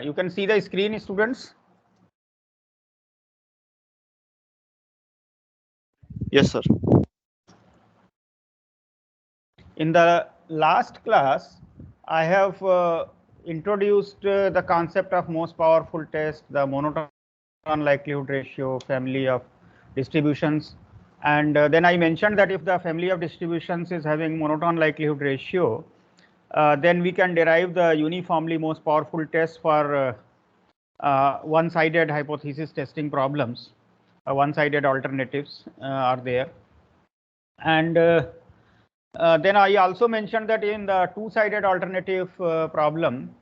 You can see the screen, students. Yes, sir. In the last class, I have introduced the concept of most powerful test, the monotone likelihood ratio, family of distributions. And then I mentioned that if the family of distributions is having monotone likelihood ratio, then we can derive the uniformly most powerful test for one-sided hypothesis testing problems. One-sided alternatives are there. And then I also mentioned that in the two-sided alternative problem,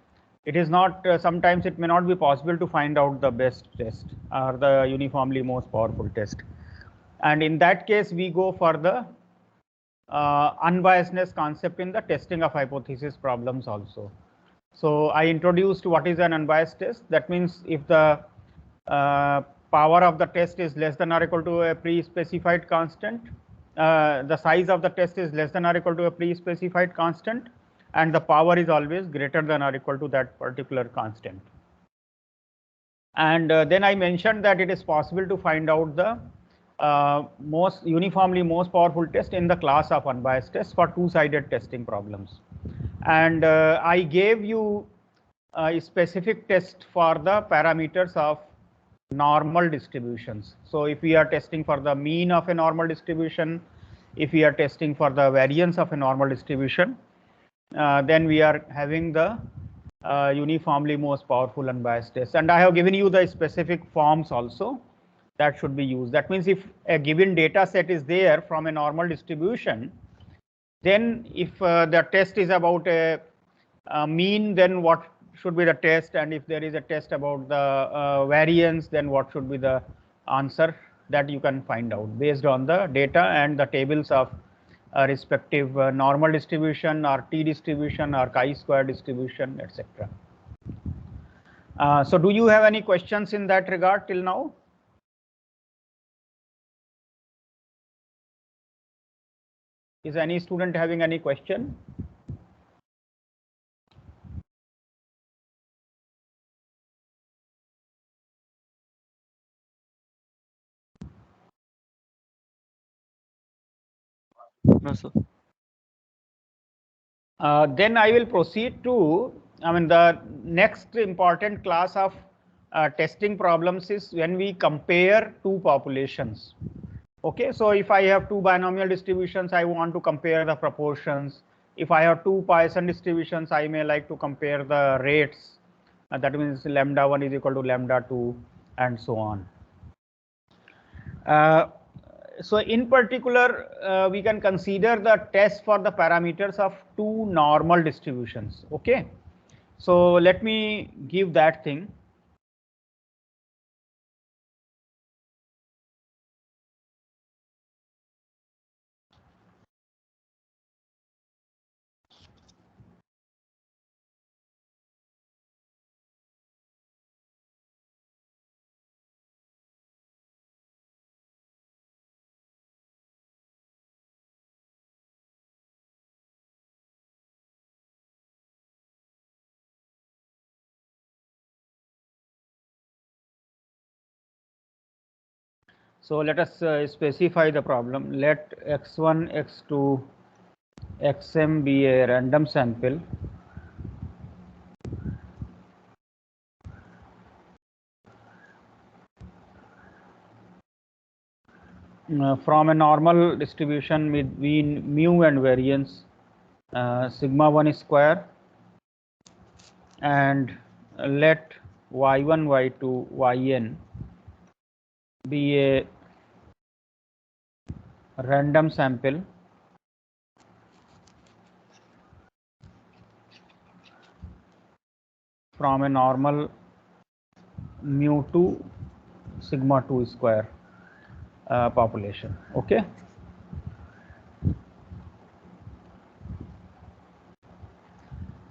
it is not, sometimes it may not be possible to find out the best test or the uniformly most powerful test. And in that case, we go for the unbiasedness concept in the testing of hypothesis problems also. So I introduced what is an unbiased test. That means if the power of the test is less than or equal to a pre-specified constant, the size of the test is less than or equal to a pre-specified constant, and the power is always greater than or equal to that particular constant. And then I mentioned that it is possible to find out the most uniformly most powerful test in the class of unbiased tests for two-sided testing problems. And I gave you a specific test for the parameters of normal distributions. So if we are testing for the mean of a normal distribution, if we are testing for the variance of a normal distribution, then we are having the uniformly most powerful unbiased test. And I have given you the specific forms also that should be used. That means if a given data set is there from a normal distribution, then if the test is about a mean, then what should be the test, and if there is a test about the variance, then what should be the answer, that you can find out based on the data and the tables of respective normal distribution or t distribution or chi-square distribution, etc. So do you have any questions in that regard till now? Is any student having any question? No, sir. Then I will proceed to, the next important class of testing problems is when we compare two populations. Okay, so if I have two binomial distributions, I want to compare the proportions. If I have two Poisson distributions, I may like to compare the rates. That means lambda 1 is equal to lambda 2 and so on. So in particular, we can consider the test for the parameters of two normal distributions. Okay, so let me give that thing. So let us specify the problem. Let x1, x2, xm be a random sample from a normal distribution between mu and variance sigma 1 square, and let y1, y2, yn be a random sample from a normal mu2 sigma 2 square population. Okay.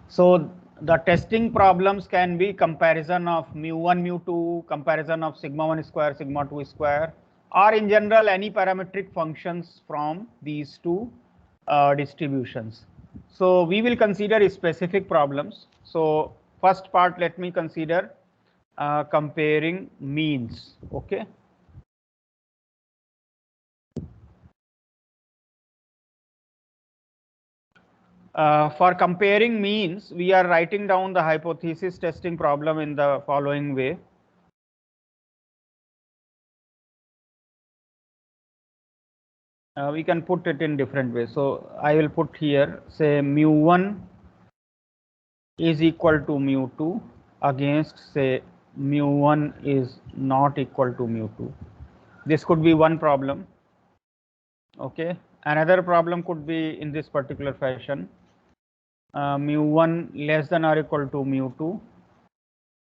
So the testing problems can be comparison of mu1, mu2, comparison of sigma 1 square, sigma 2 square, or in general any parametric functions from these two distributions. So we will consider specific problems. So first part, let me consider comparing means. Okay. For comparing means, we are writing down the hypothesis testing problem in the following way. We can put it in different ways. So I will put here, say mu1 is equal to mu2 against, say, mu1 is not equal to mu2. This could be one problem. Okay. Another problem could be in this particular fashion. Mu1 less than or equal to mu2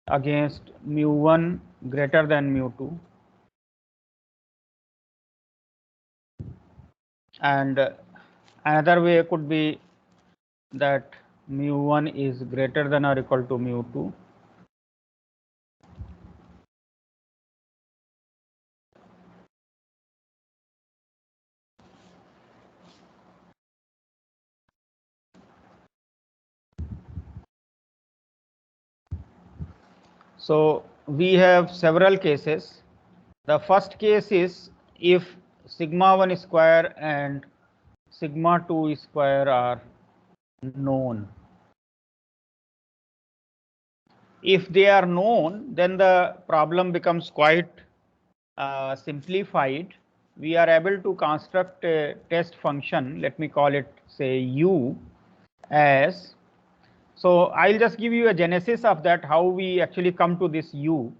against mu1 greater than mu2. And another way could be that mu1 is greater than or equal to mu2. So we have several cases. The first case is if sigma 1 square and sigma 2 square are known. If they are known, then the problem becomes quite simplified. We are able to construct a test function. Let me call it, say, u as. So I'll just give you a genesis of that, how we actually come to this u.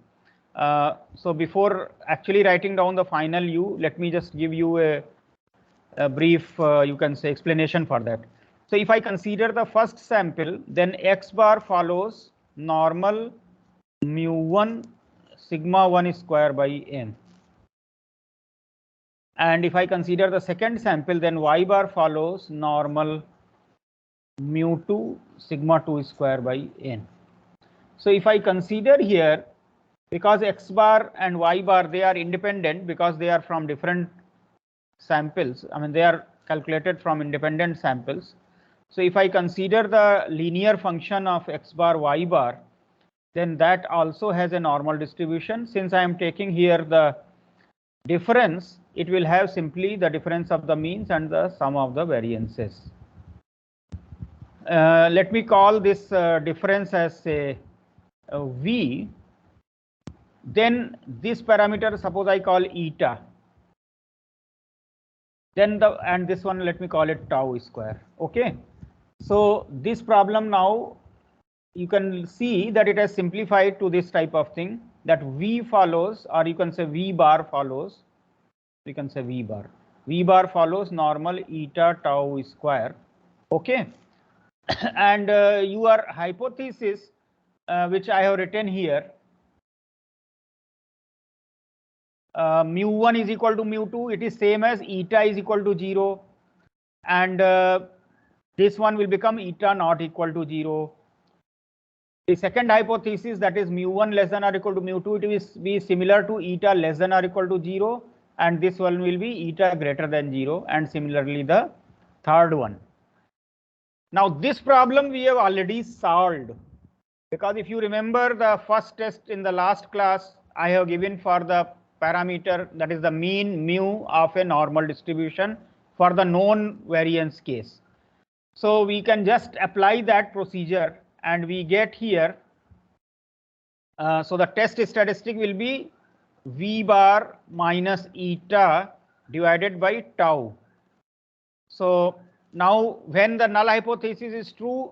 So before actually writing down the final u, let me just give you a brief, you can say, explanation for that. So if I consider the first sample, then x bar follows normal mu1 sigma 1 square by n. And if I consider the second sample, then y bar follows normal mu2 sigma 2 square by n. So if I consider here, because x bar and y bar, they are independent because they are from different samples. I mean, they are calculated from independent samples. So if I consider the linear function of x bar y bar, then that also has a normal distribution. Since I am taking here the difference, it will have simply the difference of the means and the sum of the variances. Let me call this difference as, say, v. Then this parameter, suppose I call eta. Then and this one, let me call it tau square. Okay. So this problem now, you can see that it has simplified to this type of thing, that v follows, or you can say v bar follows. We can say v bar. V bar follows normal eta tau square. Okay. And your hypothesis, which I have written here, mu1 is equal to mu2, it is same as eta is equal to 0, and this one will become eta not equal to 0. The second hypothesis, that is mu1 less than or equal to mu2, it will be similar to eta less than or equal to 0, and this one will be eta greater than 0, and similarly the third one. Now this problem we have already solved, because if you remember the first test in the last class, I have given for the parameter, that is the mean mu of a normal distribution for the known variance case. So we can just apply that procedure and we get here. So the test statistic will be v bar minus eta divided by tau. So now when the null hypothesis is true,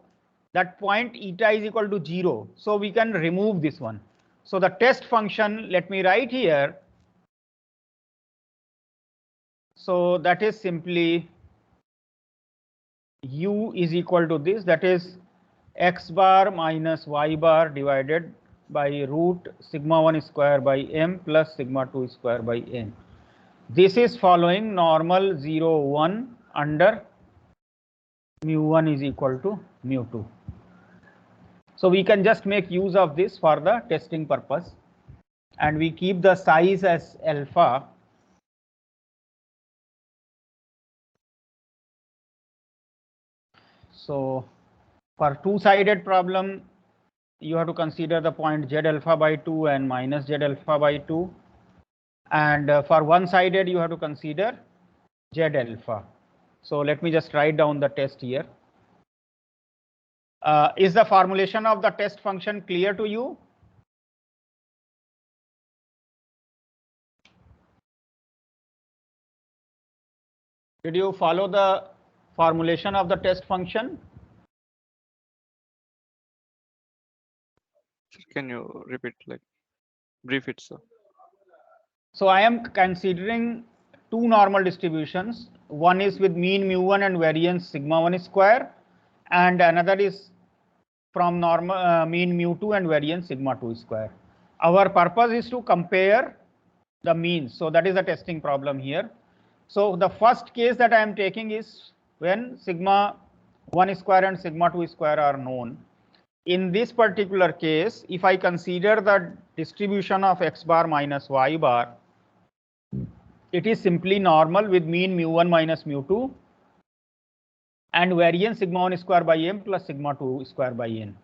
that point eta is equal to 0. So we can remove this one. So the test function, let me write here. So that is simply u is equal to this, that is x bar minus y bar divided by root sigma 1 square by m plus sigma 2 square by n. This is following normal 0 1 under mu1 is equal to mu2. So we can just make use of this for the testing purpose, and we keep the size as alpha. So for two-sided problem, you have to consider the point Z alpha by 2 and minus Z alpha by 2. And for one-sided, you have to consider Z alpha. So let me just write down the test here. Is the formulation of the test function clear to you? Did you follow the formulation of the test function? Can you repeat, like, brief it, sir? So I am considering two normal distributions. One is with mean mu1 and variance sigma 1 square, and another is from normal mean mu2 and variance sigma 2 square. Our purpose is to compare the means. So that is the testing problem here. So the first case that I am taking is when sigma 1 square and sigma 2 square are known. In this particular case, if I consider the distribution of x bar minus y bar, it is simply normal with mean mu1 minus mu2 and variance sigma 1 square by m plus sigma 2 square by n.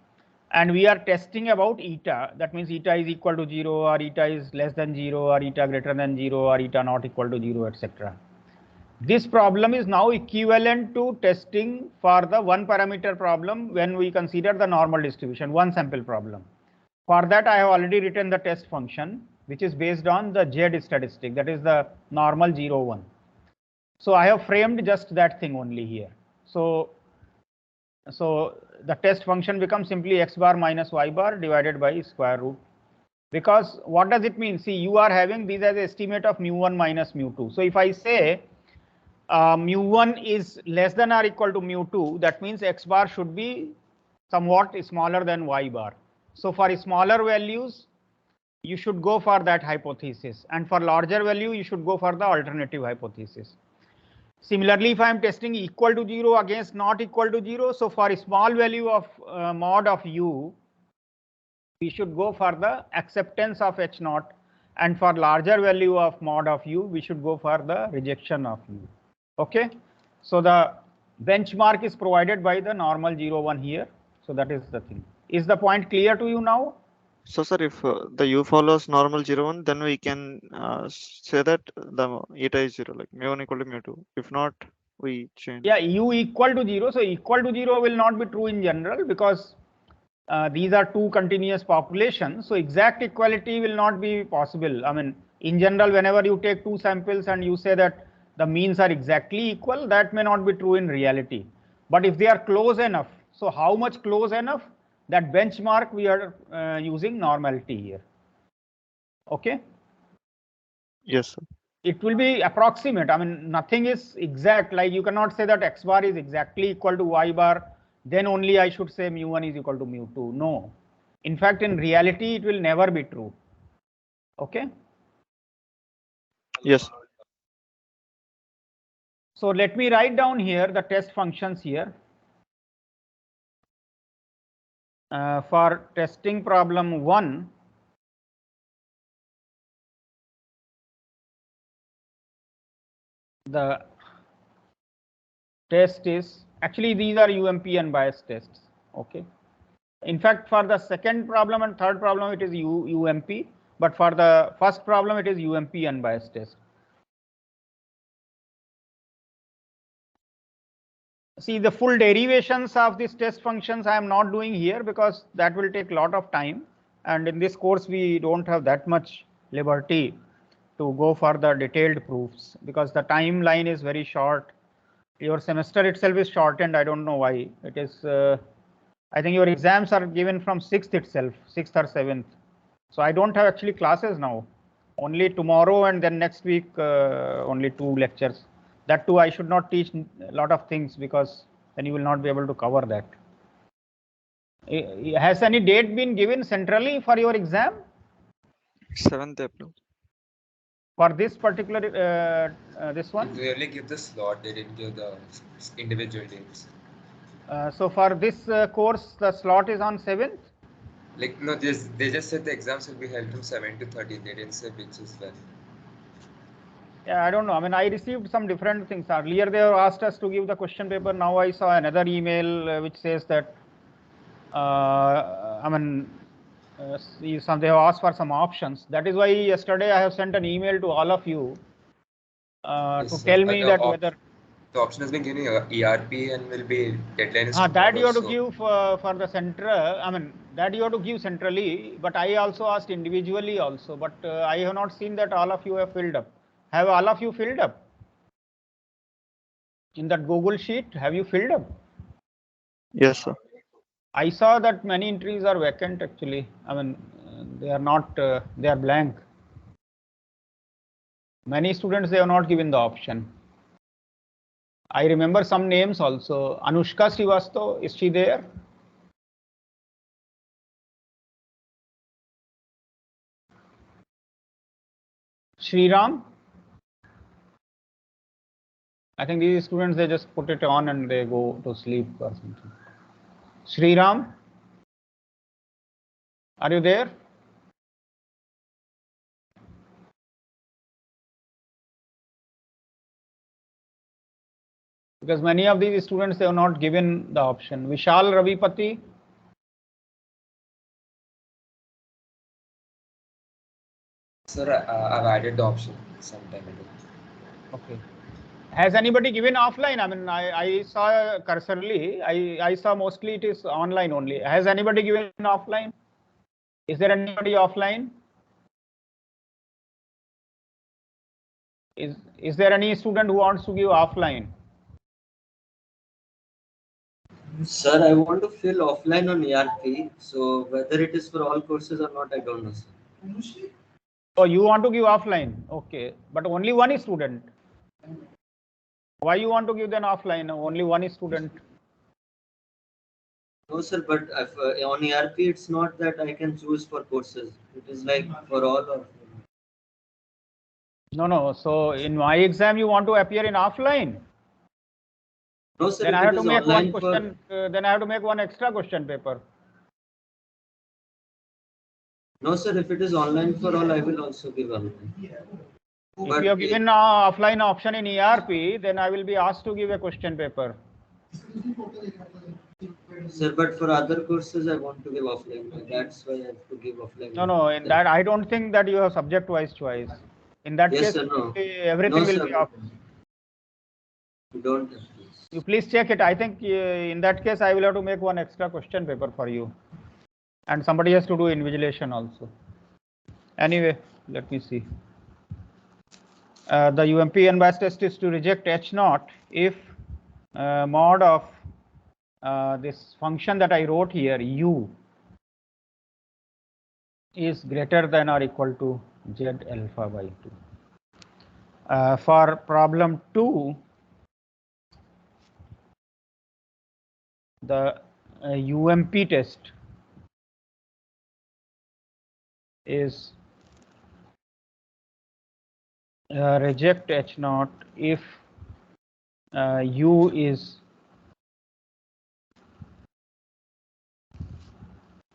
And we are testing about eta. That means eta is equal to 0, or eta is less than 0, or eta greater than 0, or eta not equal to 0, etc. This problem is now equivalent to testing for the one parameter problem when we consider the normal distribution, one sample problem. For that, I have already written the test function, which is based on the Z statistic, that is the normal 0, 1. So I have framed just that thing only here. So the test function becomes simply x bar minus y bar divided by square root. Because what does it mean? See, you are having these as estimate of mu1 minus mu2. So if I say mu1 is less than or equal to mu2, that means x bar should be somewhat smaller than y bar. So for smaller values, you should go for that hypothesis, and for larger value, you should go for the alternative hypothesis. Similarly, if I am testing equal to 0 against not equal to 0, so for a small value of mod of u, we should go for the acceptance of h naught, and for larger value of mod of u, we should go for the rejection of u. Okay, so the benchmark is provided by the normal 0, 1 here. So that is the thing. Is the point clear to you now? So, sir, if the u follows normal 0, 1, then we can say that the eta is 0, like mu1 equal to mu2. If not, we change. Yeah, u equal to 0. So equal to 0 will not be true in general, because these are two continuous populations. So exact equality will not be possible. I mean, in general, whenever you take two samples and you say that the means are exactly equal, that may not be true in reality. But if they are close enough, so how much close enough? That benchmark we are using normality here. Okay. Yes, sir. It will be approximate. I mean, nothing is exact. Like you cannot say that x bar is exactly equal to y bar, then only I should say mu1 is equal to mu2. No. In fact, in reality, it will never be true. Okay. Yes. So let me write down here the test functions here. For testing problem 1, the test is actually these are UMP unbiased tests. Okay. In fact, for the second problem and third problem, it is UMP, but for the first problem, it is UMP unbiased test. See, the full derivations of these test functions I am not doing here, because that will take a lot of time. And in this course, we don't have that much liberty to go for the detailed proofs, because the timeline is very short. Your semester itself is shortened. I don't know why. It is, I think your exams are given from 6th itself, 6th or 7th. So I don't have actually classes now. Only tomorrow and then next week, only 2 lectures. That too, I should not teach a lot of things, because then you will not be able to cover that. Has any date been given centrally for your exam? 7th April. For this particular, this one? They only give the slot, they didn't give the individual dates. So for this course, the slot is on 7th? Like, no, they just said the exams will be held from 7 to 30. They didn't say which is when. Yeah, I don't know. I mean, I received some different things. Earlier, they have asked us to give the question paper. Now I saw another email which says that I mean, they have asked for some options. That is why yesterday I have sent an email to all of you Yes, to sir. tell me that whether the option has been given ERP and will be deadline is that you have to tomorrow, give for the central. I mean, that you have to give centrally. But I also asked individually also. But I have not seen that all of you have filled up. Have all of you filled up in that Google sheet? Have you filled up? Yes, sir. I saw that many entries are vacant actually. I mean, they are not, they are blank. Many students, they have not given the option. I remember some names also. Anushka Srivastav, is she there? Sriram? I think these students, they just put it on and they go to sleep or something. Sriram? Are you there? Because many of these students, they have not given the option. Vishal Ravipati? Sir, I've added the option some time ago. Okay. Has anybody given offline? I mean, I saw cursorily, I saw mostly it is online only. Has anybody given offline? Is there anybody offline? Is there any student who wants to give offline? Sir, I want to fill offline on ERP. So whether it is for all courses or not, I don't know, sir. Oh, you want to give offline? Okay, but only one student. Why you want to give them offline? Only one student. No, sir, but if, on ERP, it's not that I can choose for courses. It is like for all or. No. So in my exam, you want to appear in offline? No, sir. Then I have to make one for... question. Then I have to make one extra question paper. No, sir. If it is online for all, I will also give online. If you have given offline option in ERP, then I will be asked to give a question paper. Sir, but for other courses, I want to give offline. That's why I have to give offline. No. In that, I don't think that you have subject-wise choice. In that Yes, case, sir, no. everything will be off. You don't. You please check it. I think in that case, I will have to make one extra question paper for you. And somebody has to do invigilation also. Anyway, let me see. The UMP unbiased test is to reject H0 if mod of this function that I wrote here, U, is greater than or equal to Z alpha by 2. For problem 2, the UMP test is reject H0 if U is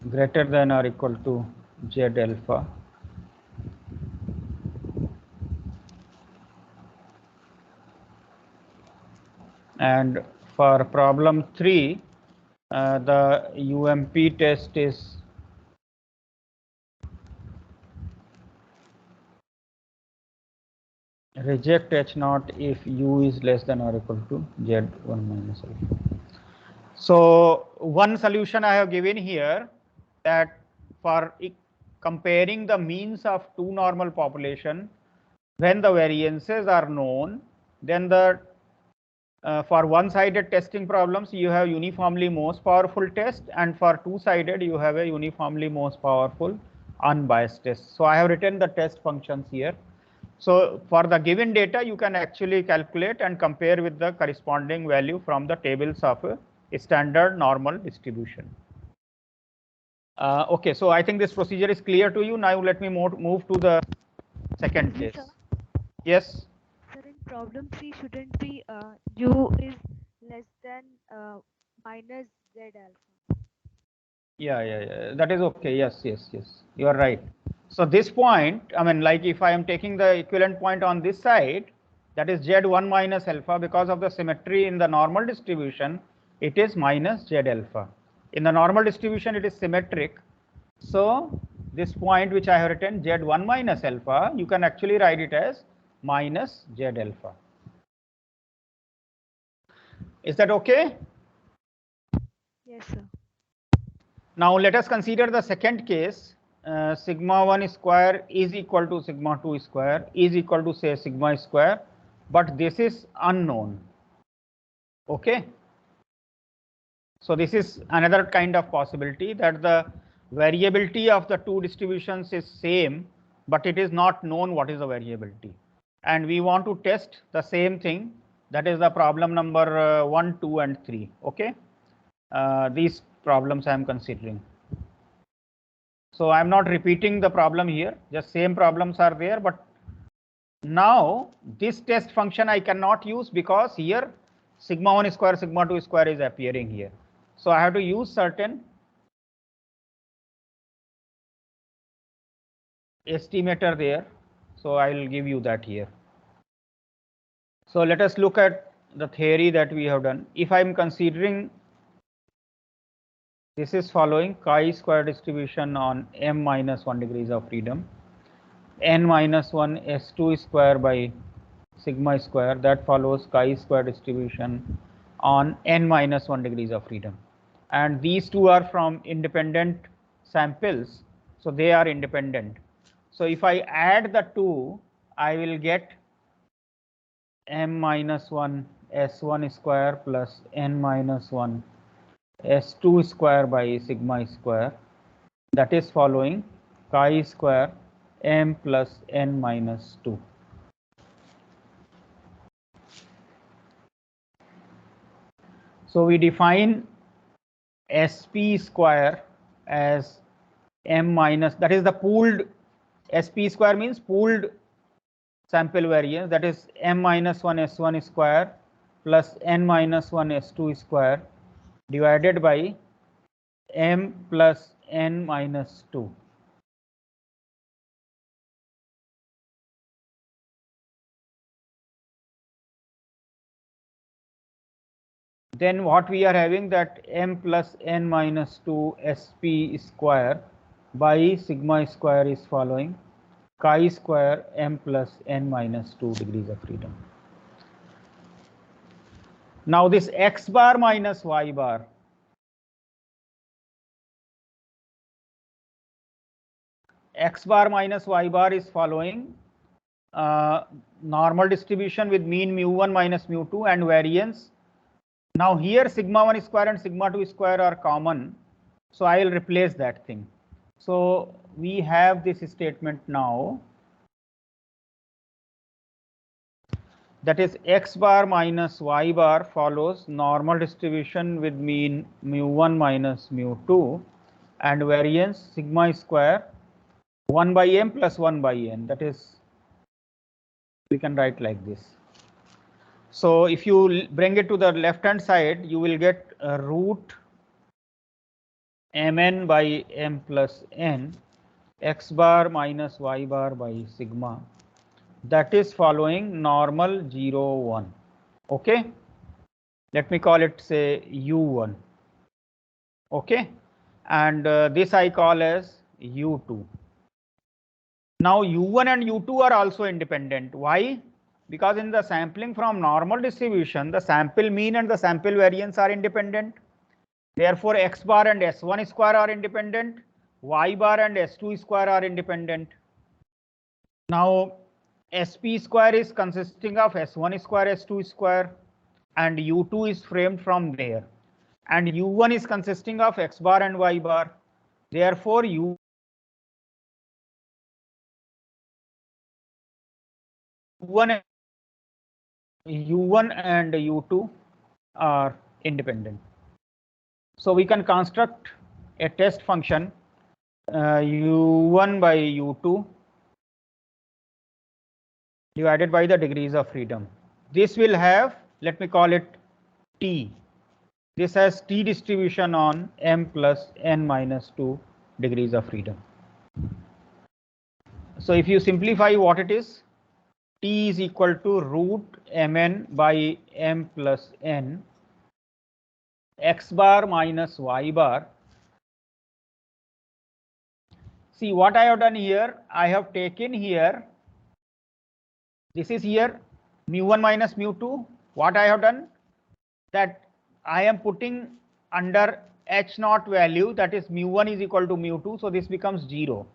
greater than or equal to Z alpha. And for problem 3, the UMP test is reject H0 if U is less than or equal to Z1 minus alpha. So one solution I have given here, that for comparing the means of two normal population, when the variances are known, then the for one-sided testing problems, you have uniformly most powerful test, and for two-sided, you have a uniformly most powerful unbiased test. So I have written the test functions here. So for the given data, you can actually calculate and compare with the corresponding value from the tables of a standard normal distribution. Okay, so I think this procedure is clear to you. Now let me move to the second case. Yes. Sir, in problem 3, shouldn't be U is less than minus Z alpha? Yeah. That is okay. Yes. You are right. So this point, I mean, like if I am taking the equivalent point on this side, that is Z1 minus alpha, because of the symmetry in the normal distribution, it is minus Z alpha. In the normal distribution, it is symmetric. So this point which I have written Z1 minus alpha, you can actually write it as minus Z alpha. Is that okay? Yes, sir. Now let us consider the second case. Sigma 1 square is equal to sigma 2 square is equal to say sigma square, but this is unknown. Okay. So this is another kind of possibility that the variability of the two distributions is same, but it is not known what is the variability. And we want to test the same thing. That is the problem number 1, 2, and 3. Okay. These problems I am considering. So I am not repeating the problem here, just same problems are there, but now this test function I cannot use because here sigma 1 square, sigma 2 square is appearing here. So I have to use certain estimator there. So I will give you that here. So let us look at the theory that we have done. If I am considering this is following chi-square distribution on m minus 1 degrees of freedom, n minus 1 s2 square by sigma square, that follows chi-square distribution on n minus 1 degrees of freedom. And these two are from independent samples, so they are independent. So if I add the two, I will get m minus 1 s1 square plus n minus 1 s2 square by sigma square, that is following chi square m plus n minus 2. So we define sp square as m minus, that is the pooled, sp square means pooled sample variance, that is m minus 1 s1 square plus n minus 1 s2 square divided by m plus n minus 2. Then what we are having, that m plus n minus 2 sp square by sigma square is following chi square m plus n minus 2 degrees of freedom. Now this x bar minus y bar, x bar minus y bar is following normal distribution with mean mu1 minus mu2 and variance. Now here sigma 1 square and sigma 2 square are common, so I will replace that thing. So we have this statement now, that is x bar minus y bar follows normal distribution with mean mu1 minus mu2 and variance sigma square 1 by m plus 1 by n, that is, we can write like this. So if you bring it to the left hand side, you will get root mn by m plus n x bar minus y bar by sigma, that is following normal 0 1. Okay, let me call it say u1. Okay, and this I call as u2. Now u1 and u2 are also independent. Why? Because in the sampling from normal distribution, the sample mean and the sample variance are independent. Therefore x bar and s1 square are independent, y bar and s2 square are independent. Now sp square is consisting of s1 square, s2 square, and u2 is framed from there, and u1 is consisting of x bar and y bar. Therefore u1 and u2 are independent. So we can construct a test function u1 by u2 divided by the degrees of freedom. This will have, let me call it t. This has t distribution on m plus n minus 2 degrees of freedom. So if you simplify what it is, t is equal to root mn by m plus n x bar minus y bar. See what I have done here, I have taken here, this is here mu1 minus mu2. What I have done, that I am putting under h naught value, that is mu1 is equal to mu2, so this becomes 0.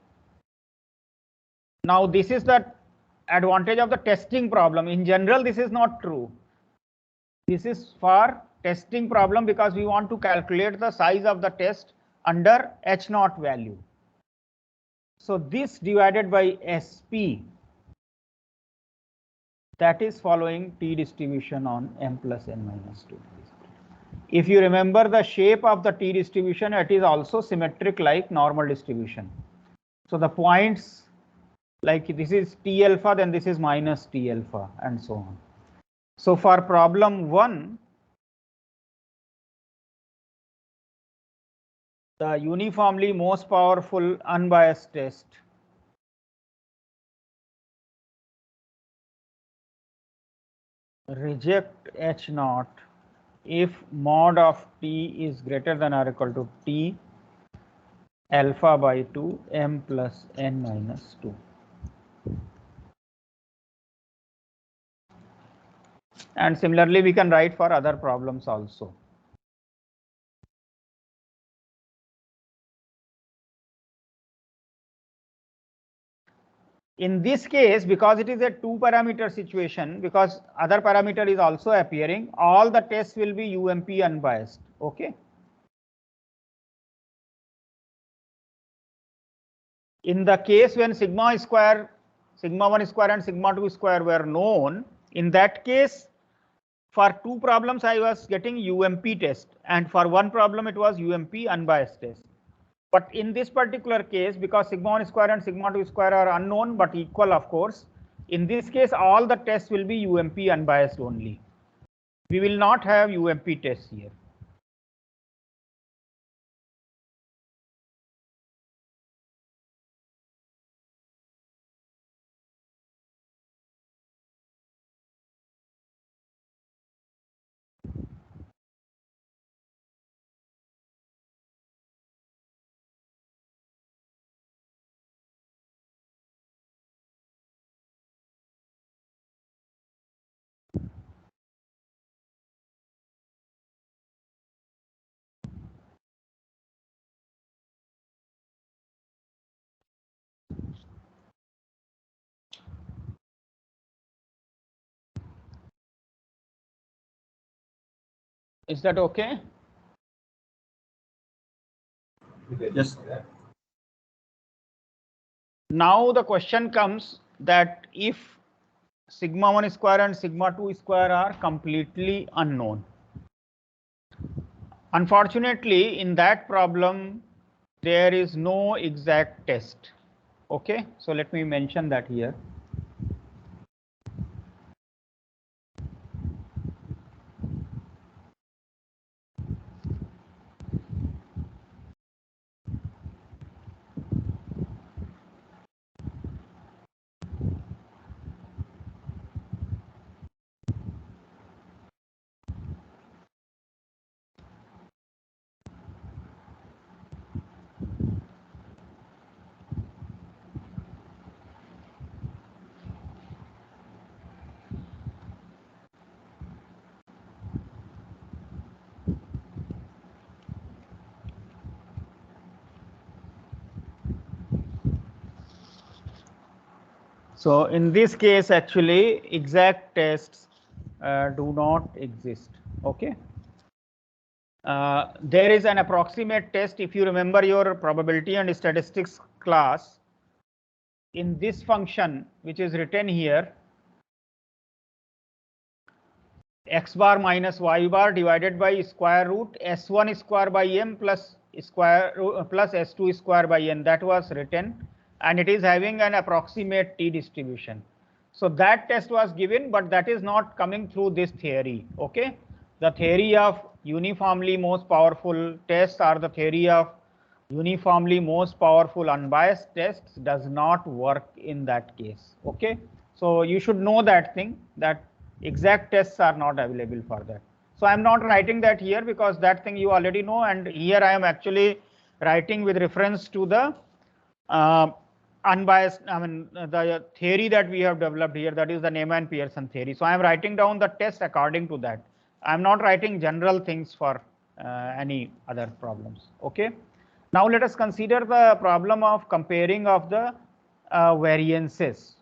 Now this is the advantage of the testing problem. In general, this is not true. This is for testing problem because we want to calculate the size of the test under h naught value. So this divided by SP, that is following t distribution on m plus n minus 2. If you remember the shape of the t distribution, it is also symmetric like normal distribution. So the points, like this is T alpha, then this is minus T alpha, and so on. So for problem 1, the uniformly most powerful unbiased test reject H naught if mod of T is greater than or equal to T alpha by 2 m plus n minus 2. And similarly, we can write for other problems also. In this case, because it is a 2-parameter situation, because other parameter is also appearing, all the tests will be UMP unbiased. Okay. In the case when sigma square, sigma 1 square and sigma 2 square were known, in that case, for 2 problems I was getting UMP test, and for 1 problem it was UMP unbiased test. But in this particular case, because sigma 1 square and sigma 2 square are unknown but equal, of course, in this case all the tests will be UMP unbiased only. We will not have UMP tests here. Is that okay? Yes. Now the question comes that if sigma 1 square and sigma 2 square are completely unknown. Unfortunately, in that problem, there is no exact test. Okay, so let me mention that here. So in this case, actually, exact tests do not exist. Okay. There is an approximate test. If you remember your probability and statistics class, in this function, which is written here, x bar minus y bar divided by square root s1 square by m plus square plus s2 square by n, that was written, and it is having an approximate t distribution. So that test was given, but that is not coming through this theory. Okay, the theory of uniformly most powerful tests or the theory of uniformly most powerful unbiased tests does not work in that case. Okay, so you should know that thing, that exact tests are not available for that. So I'm not writing that here because that thing you already know, and here I am actually writing with reference to the unbiased, the theory that we have developed here, that is the Neyman-Pearson theory. So I am writing down the test according to that. I am not writing general things for any other problems. Okay. Now let us consider the problem of comparing of the variances.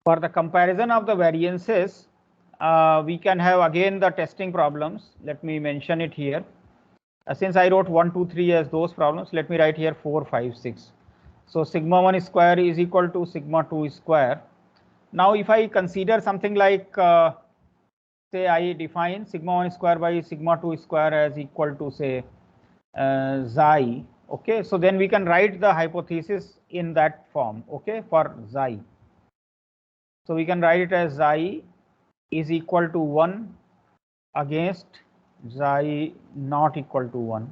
For the comparison of the variances, we can have again the testing problems. Let me mention it here. Since I wrote 1, 2, 3 as those problems, let me write here 4, 5, 6. So sigma 1 square is equal to sigma 2 square. Now if I consider something like, say I define sigma 1 square by sigma 2 square as equal to, say, xi. Okay, so then we can write the hypothesis in that form. Okay, for xi. So we can write it as xi is equal to 1 against xi not equal to 1.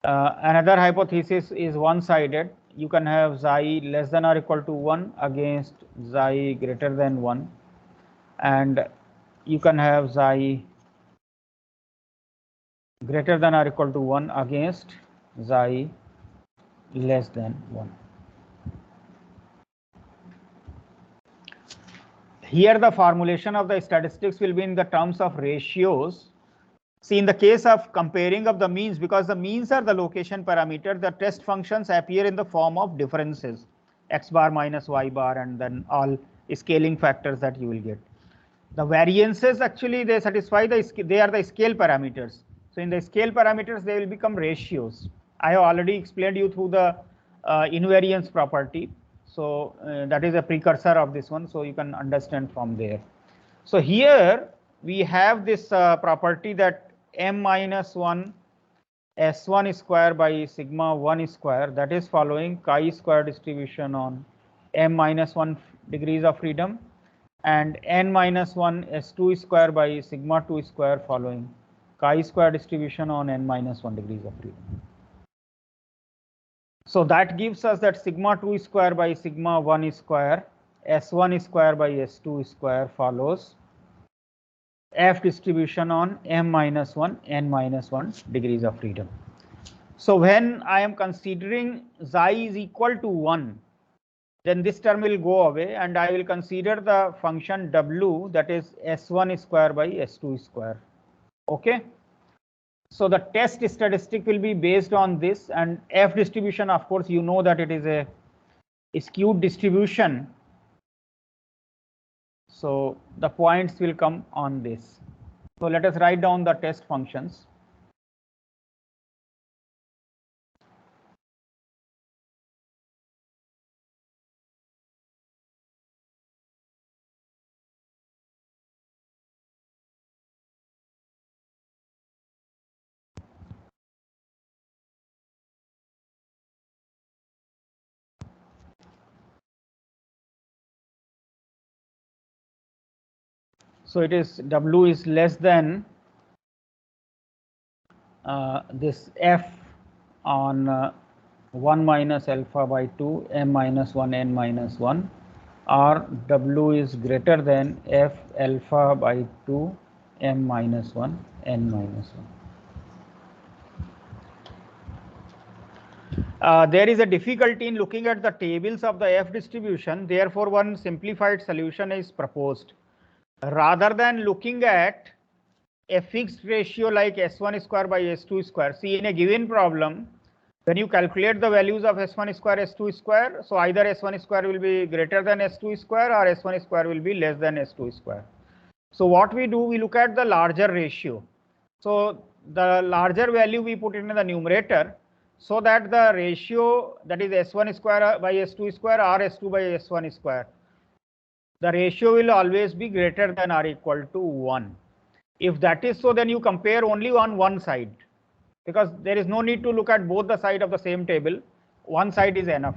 Another hypothesis is one-sided. You can have xi less than or equal to 1 against xi greater than 1, and you can have xi greater than or equal to 1 against xi less than 1. Here the formulation of the statistics will be in the terms of ratios. See, in the case of comparing of the means, because the means are the location parameter, the test functions appear in the form of differences, x bar minus y bar, and then all scaling factors that you will get. The variances actually they satisfy they are the scale parameters. So in the scale parameters they will become ratios. I have already explained you through the invariance property. So that is a precursor of this one, so you can understand from there. So here we have this property that m minus 1 s1 square by sigma 1 square, that is following chi square distribution on m minus 1 degrees of freedom, and n minus 1 s2 square by sigma 2 square following chi square distribution on n minus 1 degrees of freedom. So that gives us that sigma 2 square by sigma 1 square s1 square by s2 square follows f distribution on m minus 1 n minus 1 degrees of freedom. So when I am considering xi is equal to 1, then this term will go away and I will consider the function w, that is s1 square by s2 square. Okay. So the test statistic will be based on this, and f distribution, of course, you know that it is a skewed distribution. So the points will come on this. So let us write down the test functions. So it is w is less than this f on 1 minus alpha by 2 m minus 1 n minus 1, or w is greater than f alpha by 2 m minus 1 n minus 1. There is a difficulty in looking at the tables of the f distribution, therefore one simplified solution is proposed. Rather than looking at a fixed ratio like s1 square by s2 square, see, in a given problem, when you calculate the values of s1 square, s2 square, so either s1 square will be greater than s2 square or s1 square will be less than s2 square. So what we do, we look at the larger ratio. So the larger value we put in the numerator, so that the ratio, that is s1 square by s2 square or s2 by s1 square, the ratio will always be greater than or equal to 1. If that is so, then you compare only on one side, because there is no need to look at both the sides of the same table. One side is enough.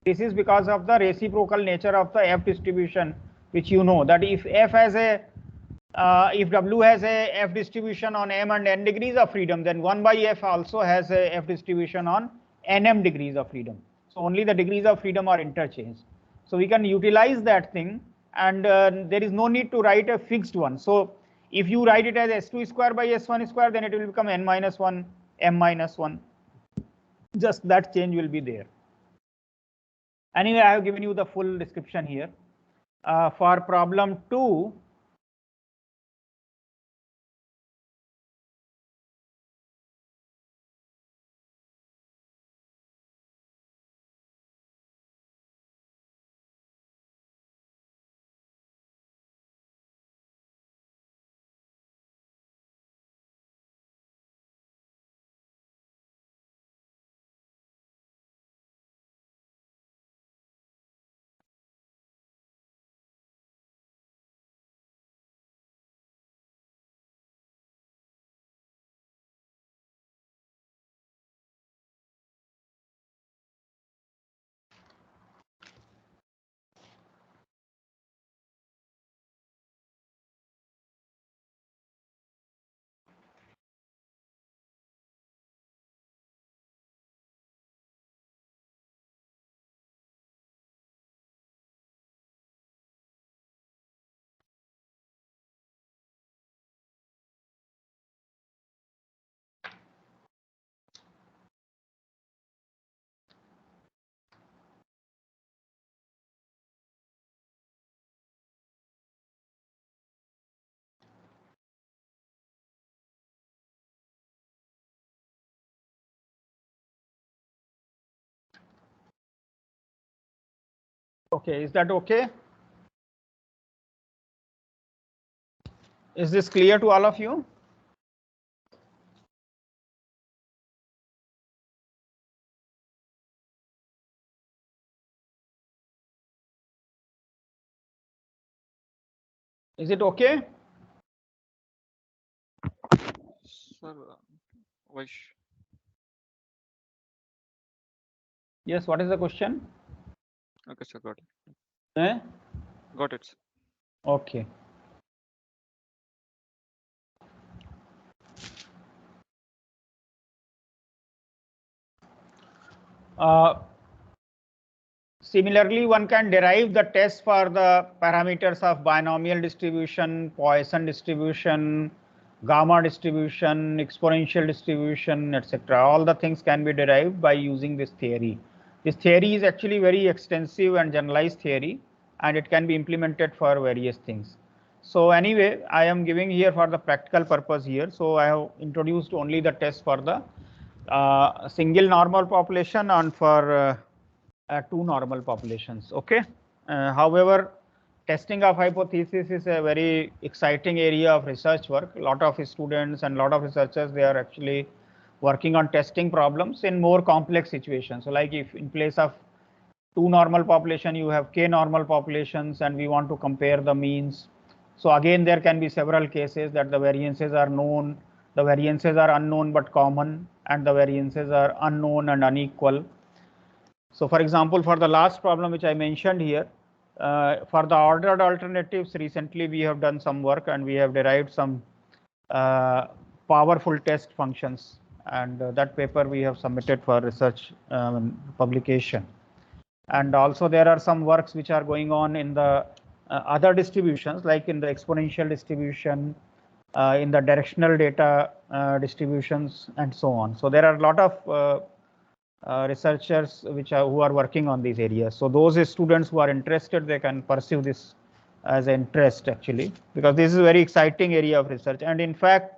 This is because of the reciprocal nature of the f distribution, which you know that if f has a if w has a f distribution on m and n degrees of freedom, then 1 by f also has a f distribution on nm degrees of freedom. So only the degrees of freedom are interchanged. So we can utilize that thing, and there is no need to write a fixed one. So if you write it as S2 square by S1 square, then it will become n minus 1, m minus 1. Just that change will be there. Anyway, I have given you the full description here. For problem 2, okay, is that okay? Is this clear to all of you? Is it okay? Sir, Vaish, Yes, what is the question? okay, sir, got it. Eh? Got it, sir. Okay. Similarly, one can derive the test for the parameters of binomial distribution, Poisson distribution, gamma distribution, exponential distribution, etc. All the things can be derived by using this theory. This theory is actually very extensive and generalized theory, and it can be implemented for various things. So anyway, I am giving here for the practical purpose here. So I have introduced only the test for the single normal population and for two normal populations. Okay. However, testing of hypothesis is a very exciting area of research work. A lot of students and a lot of researchers, they are actually working on testing problems in more complex situations. So like if in place of two normal population, you have k normal populations and we want to compare the means. So again, there can be several cases that the variances are known, the variances are unknown but common, and the variances are unknown and unequal. So for example, for the last problem which I mentioned here, for the ordered alternatives, recently we have done some work and we have derived some powerful test functions, and that paper we have submitted for research publication. And also there are some works which are going on in the other distributions, like in the exponential distribution, in the directional data distributions, and so on. So there are a lot of researchers who are working on these areas. So those students who are interested, they can pursue this as an interest actually, because this is a very exciting area of research. And in fact,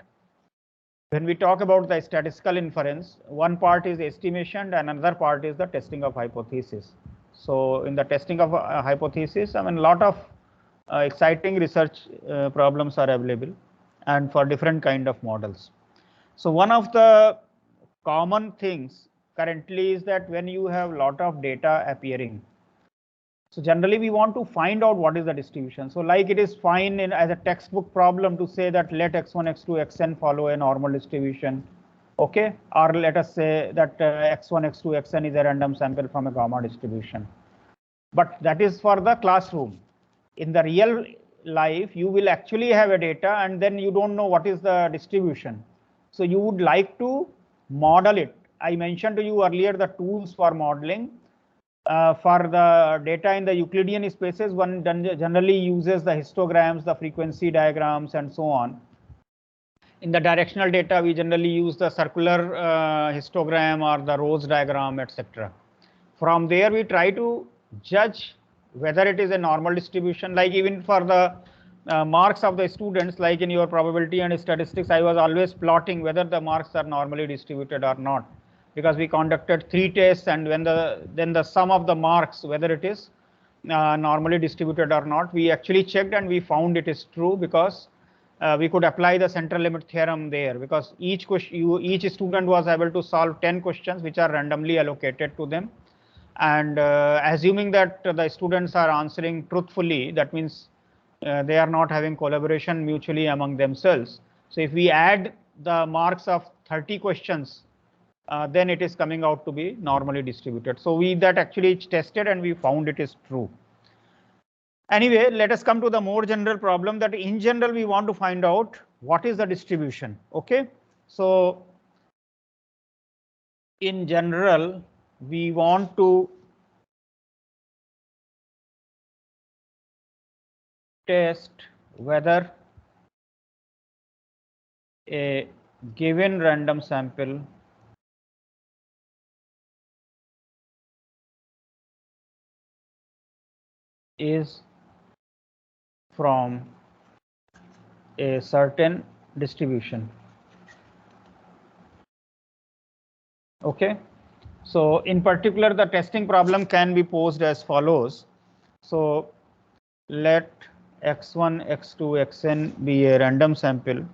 when we talk about the statistical inference, one part is estimation and another part is the testing of hypothesis. So in the testing of a hypothesis, I mean, a lot of exciting research problems are available, and for different kind of models. So one of the common things currently is that when you have a lot of data appearing, so generally we want to find out what is the distribution. So like it is fine as a textbook problem to say that let x1, x2, xn follow a normal distribution, okay, or let us say that x1, x2, xn is a random sample from a gamma distribution. But that is for the classroom. In the real life, you will actually have a data and then you don't know what is the distribution. So you would like to model it. I mentioned to you earlier the tools for modeling. for the data in the Euclidean spaces, one generally uses the histograms, the frequency diagrams, and so on. In the directional data, we generally use the circular histogram or the rows diagram, etc. From there, we try to judge whether it is a normal distribution. Like even for the marks of the students, like in your probability and statistics, I was always plotting whether the marks are normally distributed or not, because we conducted 3 tests, and when then the sum of the marks, whether it is normally distributed or not, we actually checked and we found it is true, because we could apply the central limit theorem there, because each student was able to solve 10 questions which are randomly allocated to them, and assuming that the students are answering truthfully, that means they are not having collaboration mutually among themselves. So if we add the marks of 30 questions, then it is coming out to be normally distributed. So we that actually tested and we found it is true. Anyway, let us come to the more general problem, that in general we want to find out what is the distribution. Okay, so in general we want to test whether a given random sample is from a certain distribution. Okay, so in particular the testing problem can be posed as follows. So let x1, x2, xn be a random sample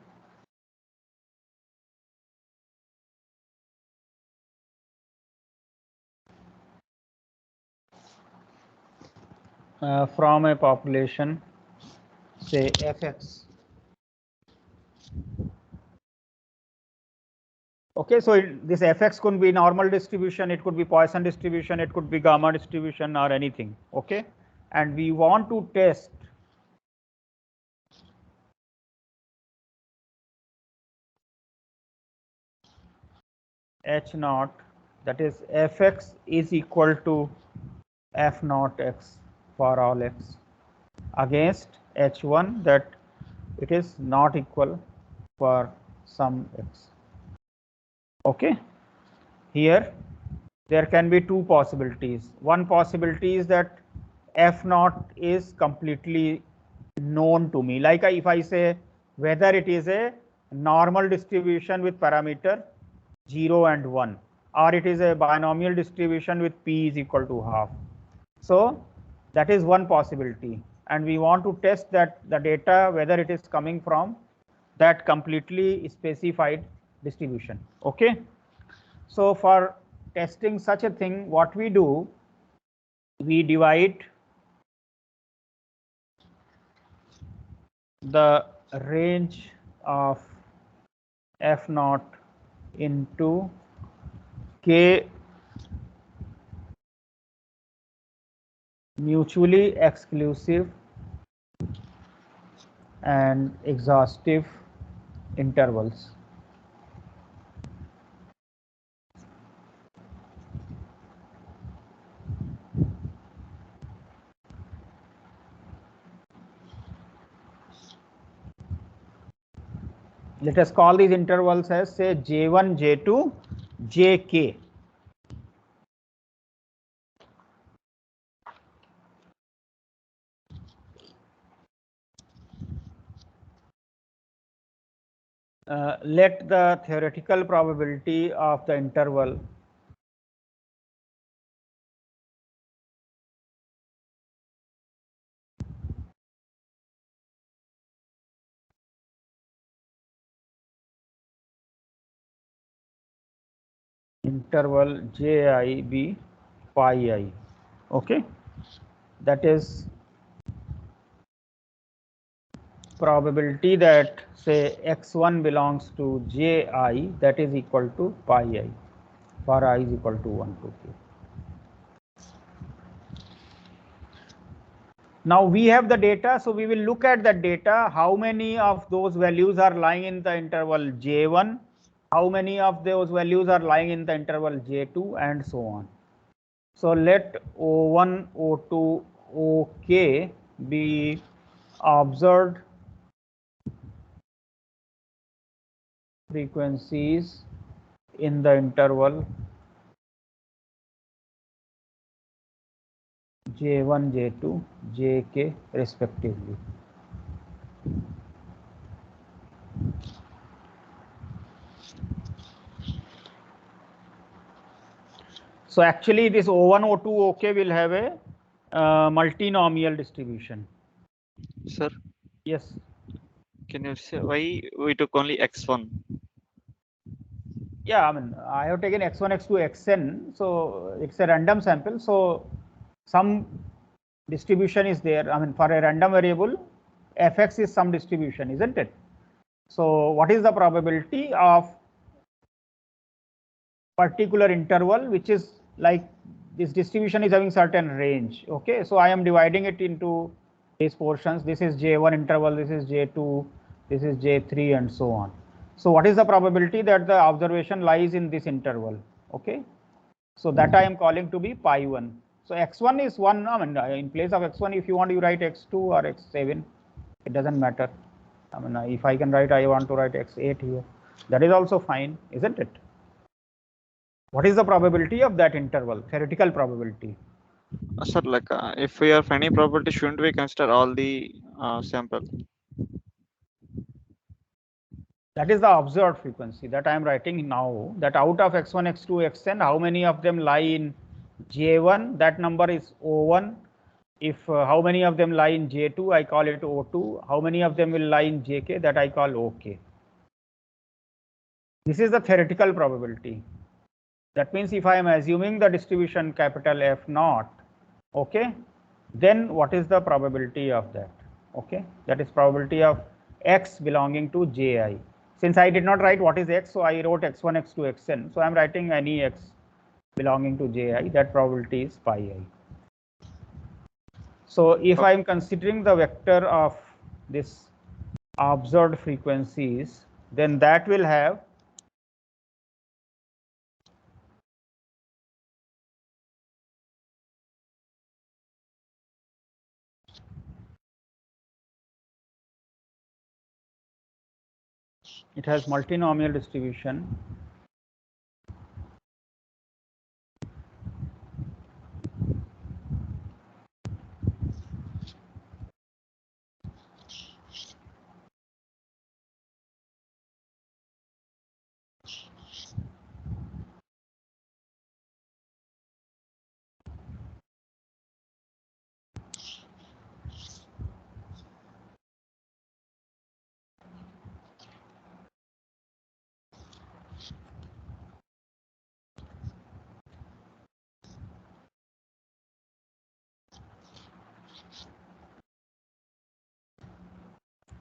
from a population, say fx. Okay, so this fx could be normal distribution, it could be Poisson distribution, it could be gamma distribution, or anything. Okay, and we want to test h naught, that is fx is equal to f naught x for all x, against h1, that it is not equal for some x. Okay, here there can be two possibilities. One possibility is that f naught is completely known to me, like if I say whether it is a normal distribution with parameter 0 and 1, or it is a binomial distribution with p is equal to half. So that is one possibility, and we want to test that the data whether it is coming from that completely specified distribution. Okay, so for testing such a thing, what we do, we divide the range of f naught into k mutually exclusive and exhaustive intervals. Let us call these intervals as, say, J1, J2, Jk. Let the theoretical probability of the interval ji be pi I. Okay, that is probability that, say, x1 belongs to ji, that is equal to pi I for I is equal to 1 to k. Now we have the data, so we will look at that data. How many of those values are lying in the interval J1? How many of those values are lying in the interval J2, and so on. So let O1, O2, OK be observed frequencies in the interval J1, J2, Jk respectively. So actually this O1, O2, OK will have a multinomial distribution. Sir, Yes. can you say why we took only x1? Yeah, I mean, I have taken x1, x2, xn, so it's a random sample. So some distribution is there. I mean, for a random variable, fx is some distribution, isn't it? So what is the probability of particular interval, which is like this distribution is having certain range? Okay, so I am dividing it into these portions. This is J1 interval, this is J2, this is J3, and so on. So what is the probability that the observation lies in this interval? Okay, so that I am calling to be pi1. So x1 is 1. I mean, in place of x1, if you want, you write x2 or x7. It doesn't matter. I mean, if I can write, I want to write x8 here. That is also fine, isn't it? What is the probability of that interval? Theoretical probability. Sir, like if we are finding probability, shouldn't we consider all the sample? That is the observed frequency that I am writing now, that out of x1, x2, xn, how many of them lie in J1? That number is O1. If how many of them lie in J2, I call it O2. How many of them will lie in Jk, that I call OK. This is the theoretical probability. That means if I am assuming the distribution capital F naught, okay, then what is the probability of that? Okay, that is probability of x belonging to Ji. Since I did not write what is x, so I wrote x1, x2, xn. So I am writing any x belonging to Ji. That probability is pi I. So if I am considering the vector of this observed frequencies, then that will have multinomial distribution.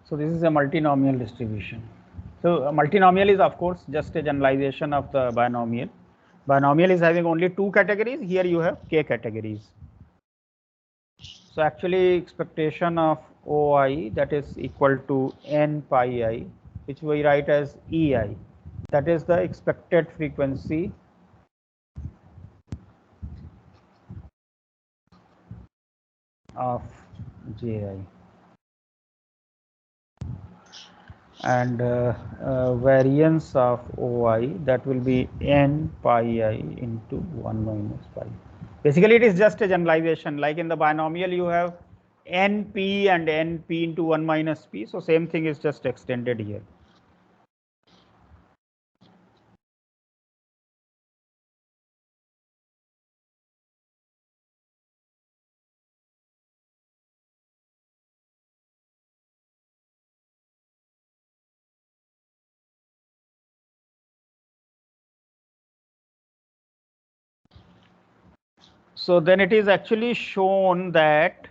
So this is a multinomial distribution. So a multinomial is of course just a generalization of the binomial. Binomial is having only 2 categories. Here you have k categories. So actually expectation of OI, that is equal to n pi I, which we write as EI. That is the expected frequency of Ji. And variance of OI, that will be n pi I into 1 minus pi. Basically, it is just a generalization. Like in the binomial, you have np and np into 1 minus p. So same thing is just extended here. So then it is actually shown that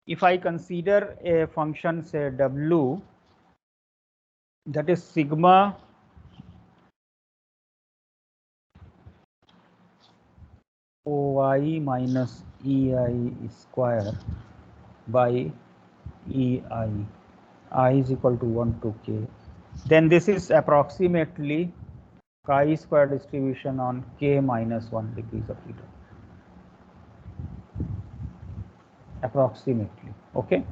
if I consider a function, say w, that is sigma OI minus EI square by EI, I is equal to 1 to k, then this is approximately chi square distribution on k minus 1 degrees of freedom. approximately. Okay,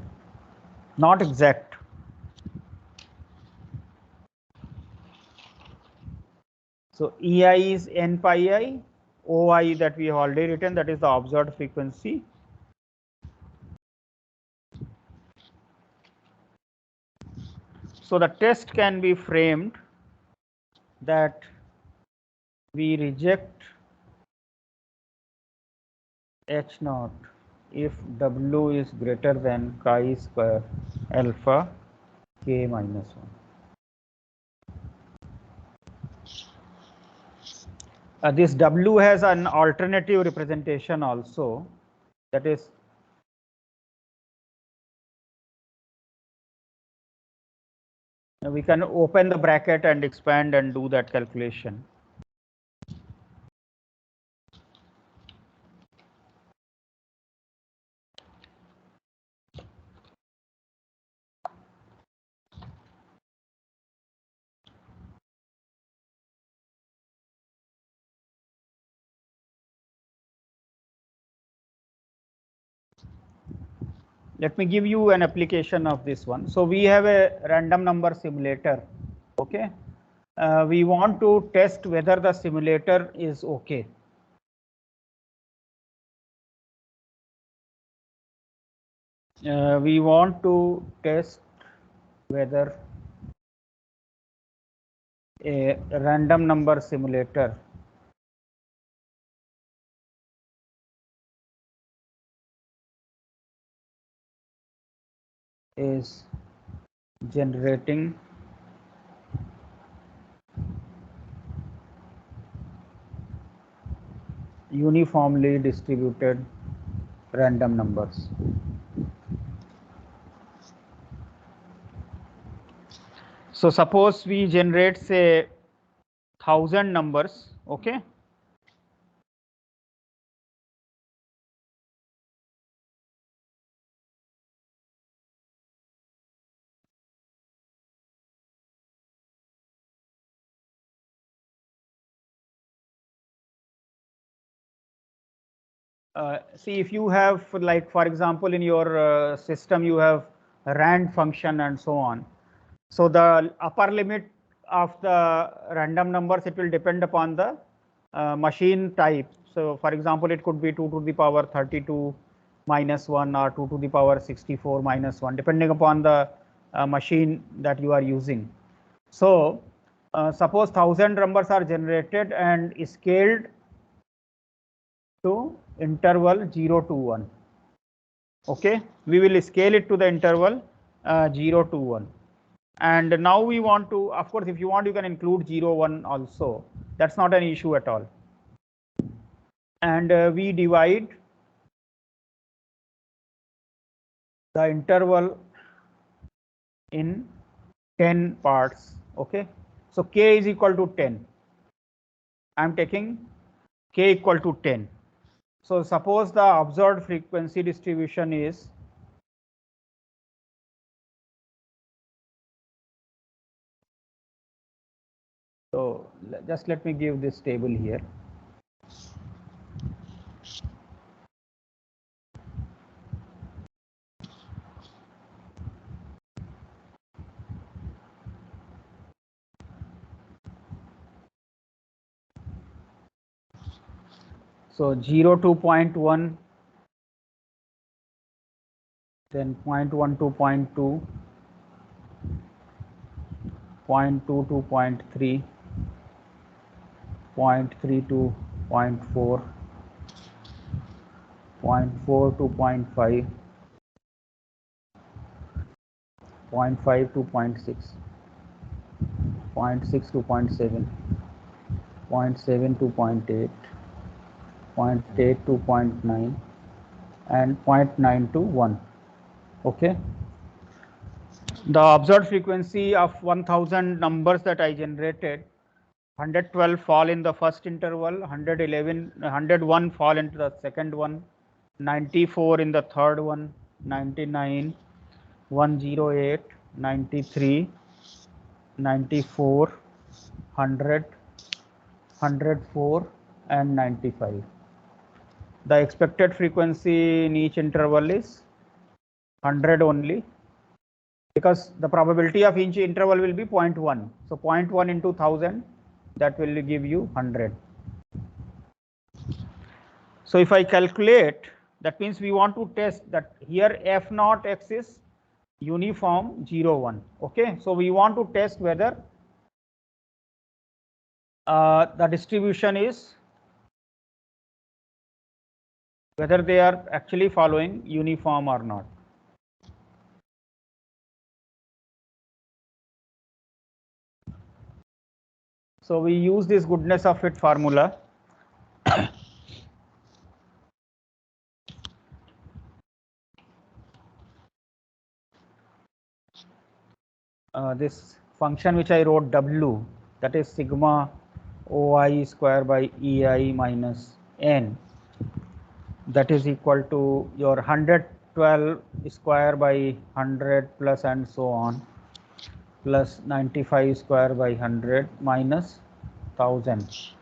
not exact. So EI is n pi I, OI that we have already written, that is the observed frequency. So the test can be framed that we reject H naught if W is greater than chi square alpha k minus 1. This W has an alternative representation also, that is we can open the bracket and expand and do that calculation. Let me give you an application of this one. So we have a random number simulator. Okay, we want to test whether the simulator is okay. We want to test whether a random number simulator is generating uniformly distributed random numbers. So suppose we generate say 1000 numbers, okay, see if you have, like for example in your system you have rand function and so on. So the upper limit of the random numbers, it will depend upon the machine type. So for example, it could be 2 to the power 32 minus 1 or 2 to the power 64 minus 1, depending upon the machine that you are using. So suppose 1000 numbers are generated and scaled to interval 0 to 1. Okay, we will scale it to the interval 0 to 1. And now we want to, of course, if you want, you can include 0, 1 also. That's not an issue at all. And we divide the interval in 10 parts. Okay, so k is equal to 10. I'm taking k equal to 10. So suppose the observed frequency distribution is so just let me give this table here. So 0 to 0.1, then 0.1 to 0.2, 0.2 to 0.3, 0.3 to 0.4, 0.4 to 0.5, 0.5 to 0.6, 0.6 to 0.7, 0.7 to 0.8, 0.8 to 0.9, and 0.9 to 1. Okay. The observed frequency of 1000 numbers that I generated, 112 fall in the first interval, 101 fall into the second one, 94 in the third one, 99, 108, 93, 94, 100, 104, and 95. The expected frequency in each interval is 100 only, because the probability of each interval will be 0.1. So 0.1 into 1000, that will give you 100. So if I calculate, that means we want to test that here f naught x is uniform 0, 1. Okay, so we want to test whether the distribution is, whether they are actually following uniform or not. So we use this goodness of fit formula. This function which I wrote w, that is sigma oi square by ei minus n, that is equal to your 112 square by 100 plus and so on, plus 95 square by 100 minus 1000.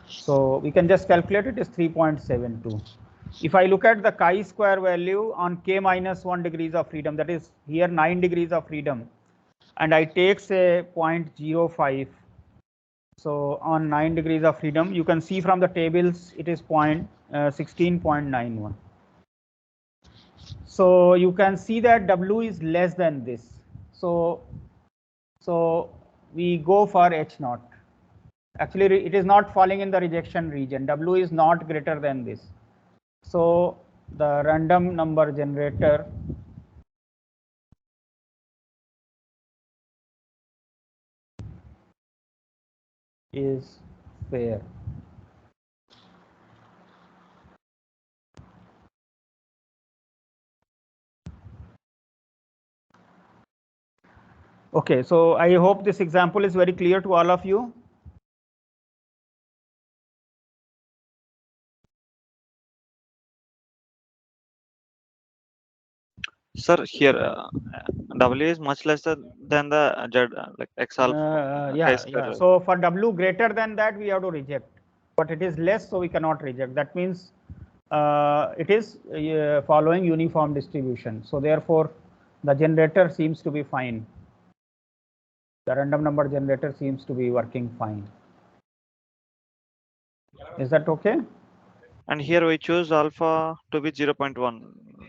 So we can just calculate it is 3.72. If I look at the chi-square value on k minus 1 degrees of freedom, that is here 9 degrees of freedom, and I take say 0.05. So on 9 degrees of freedom, you can see from the tables it is 16.91. So you can see that W is less than this. So we go for H naught. Actually, it is not falling in the rejection region. W is not greater than this. So the random number generator is fair. Okay, so I hope this example is very clear to all of you. Sir, here W is much lesser than the Z, like X alpha. Yeah. So for W greater than that, we have to reject, but it is less, so we cannot reject. That means it is following uniform distribution. So therefore, the generator seems to be fine. The random number generator seems to be working fine. Is that okay? And here we choose alpha to be 0.1,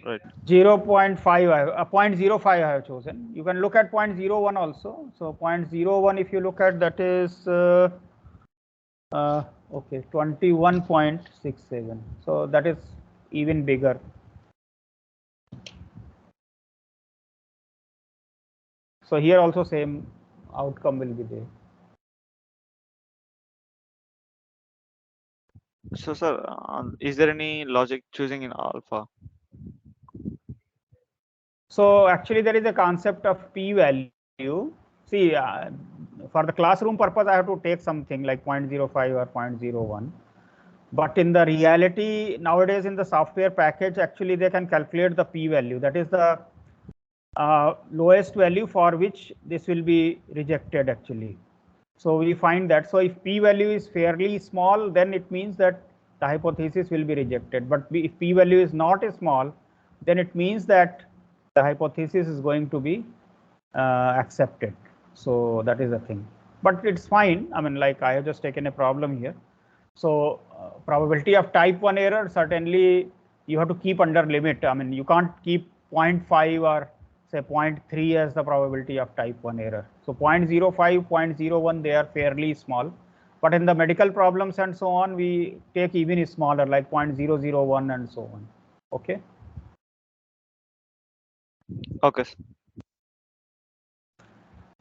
right? 0.5, 0.05 I have chosen. You can look at 0.01 also. So 0.01, if you look at, that is okay, 21.67. So that is even bigger. So here also same outcome will be there. So, sir, is there any logic choosing in alpha? So actually there is a concept of p-value. See, for the classroom purpose, I have to take something like 0.05 or 0.01. But in the reality, nowadays in the software package, actually they can calculate the p-value. That is the lowest value for which this will be rejected actually. So we find that, so if p-value is fairly small, then it means that the hypothesis will be rejected. But if p-value is not small, then it means that the hypothesis is going to be accepted. So that is the thing. But it's fine. I mean, like I have just taken a problem here. So probability of type 1 error, certainly you have to keep under limit. I mean, you can't keep 0.5 or say 0.3 as the probability of type 1 error. So 0.05, 0.01, they are fairly small. But in the medical problems and so on, we take even smaller, like 0.001 and so on. Okay. Okay.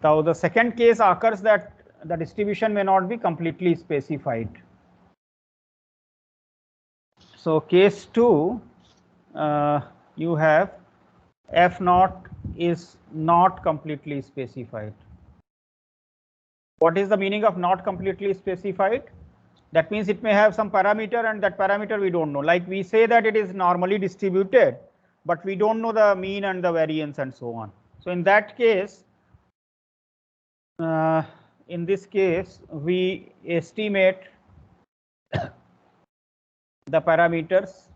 Now the second case occurs that the distribution may not be completely specified. So case 2, you have f naught is not completely specified. What is the meaning of not completely specified? That means it may have some parameter, and that parameter we don't know. Like we say that it is normally distributed, but we don't know the mean and the variance and so on. So in that case, in this case, we estimate the parameters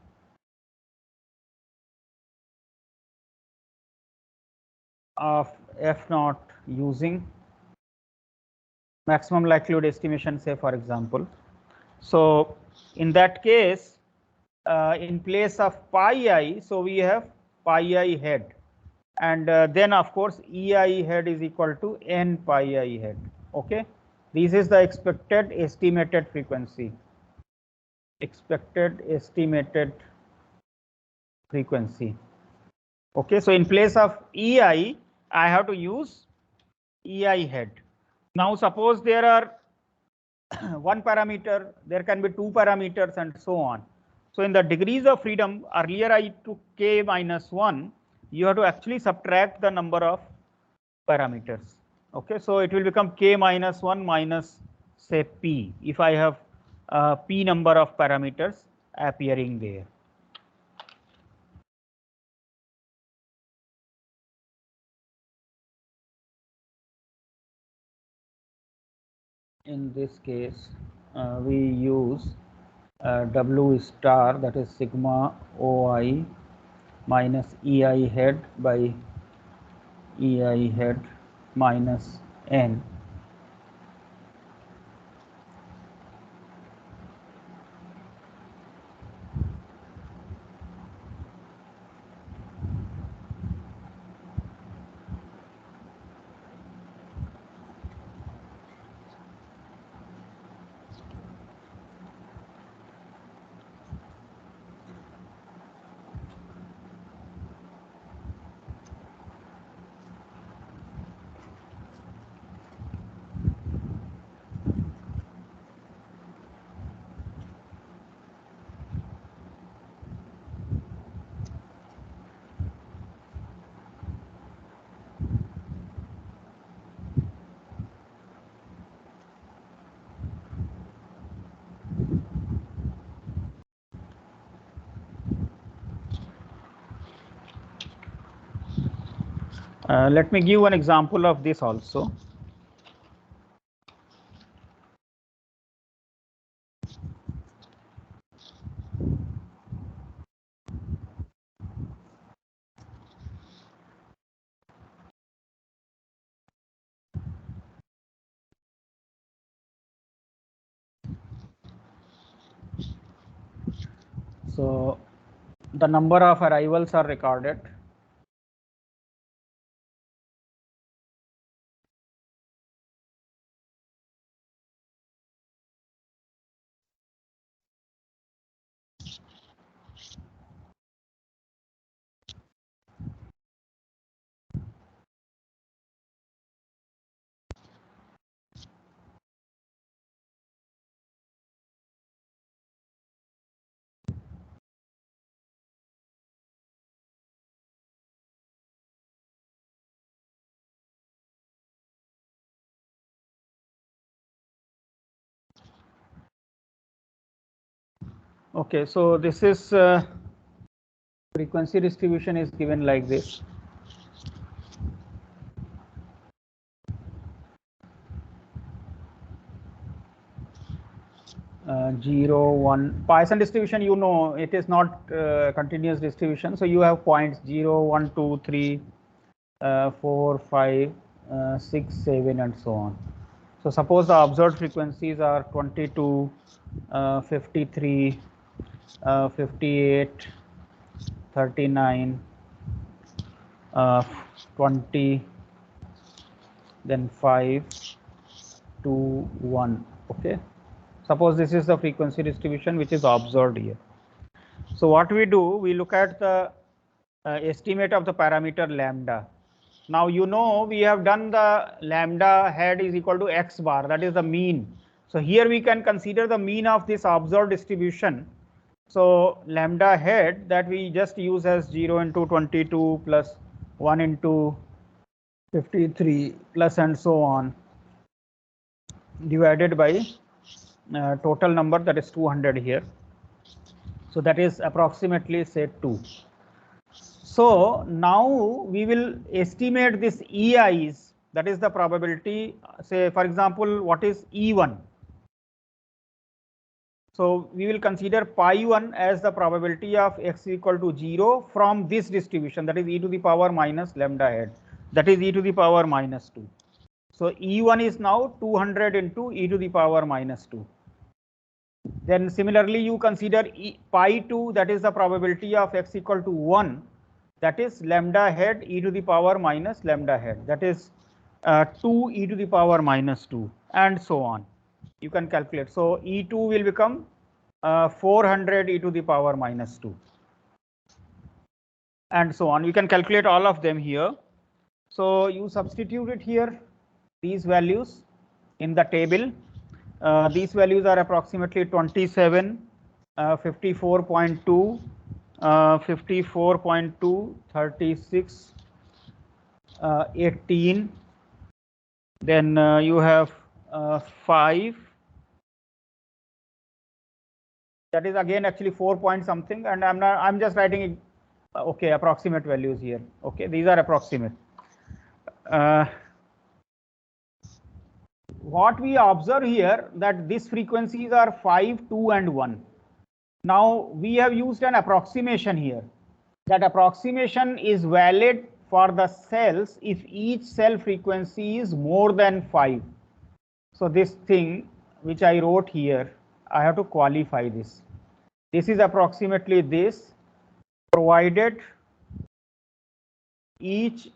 of F naught using maximum likelihood estimation, say for example. So in that case, in place of pi I, so we have pi I head, and then of course EI head is equal to n pi I head. Okay, this is the expected estimated frequency. Expected estimated frequency. Okay, so in place of EI, I have to use EI head. Now suppose there are one parameter, there can be two parameters and so on. So in the degrees of freedom, earlier I took k minus 1, you have to actually subtract the number of parameters. Okay, so it will become k minus 1 minus say p, if I have p number of parameters appearing there. In this case, we use W star, that is sigma OI minus EI head by EI head minus n. Let me give one example of this also. So the number of arrivals are recorded. Okay, so this is frequency distribution is given like this. Zero, 1, Poisson distribution, you know, it is not continuous distribution. So you have points 0, 1, 2, 3, 4, 5, 6, 7, and so on. So suppose the observed frequencies are 22, 53, 58, 39, 20, then 5, 2, 1. Okay. Suppose this is the frequency distribution which is observed here. So what we do, we look at the estimate of the parameter lambda. Now you know we have done the lambda head is equal to x bar, that is the mean. So here we can consider the mean of this observed distribution. So lambda head, that we just use as 0 into 22 plus 1 into 53 plus and so on, divided by total number, that is 200 here. So that is approximately say 2. So now we will estimate this EIs, that is the probability. Say for example, what is E1? So we will consider pi 1 as the probability of x equal to 0 from this distribution, that is e to the power minus lambda head. that is e to the power minus 2. So E1 is now 200 into e to the power minus 2. Then similarly, you consider pi 2, that is the probability of x equal to 1, that is lambda head e to the power minus lambda head, that is 2 e to the power minus 2, and so on. You can calculate. So E2 will become 400 e to the power minus 2, and so on. You can calculate all of them here. So you substitute it here, these values in the table. These values are approximately 27, 54.2, 54.2, 36, 18. Then you have 5. That is again actually 4 point something, and I'm just writing okay, approximate values here. Okay, these are approximate. What we observe here, that these frequencies are 5, 2 and 1. Now we have used an approximation here. That approximation is valid for the cells if each cell frequency is more than 5. So this thing which I wrote here, I have to qualify this. This is approximately this, provided each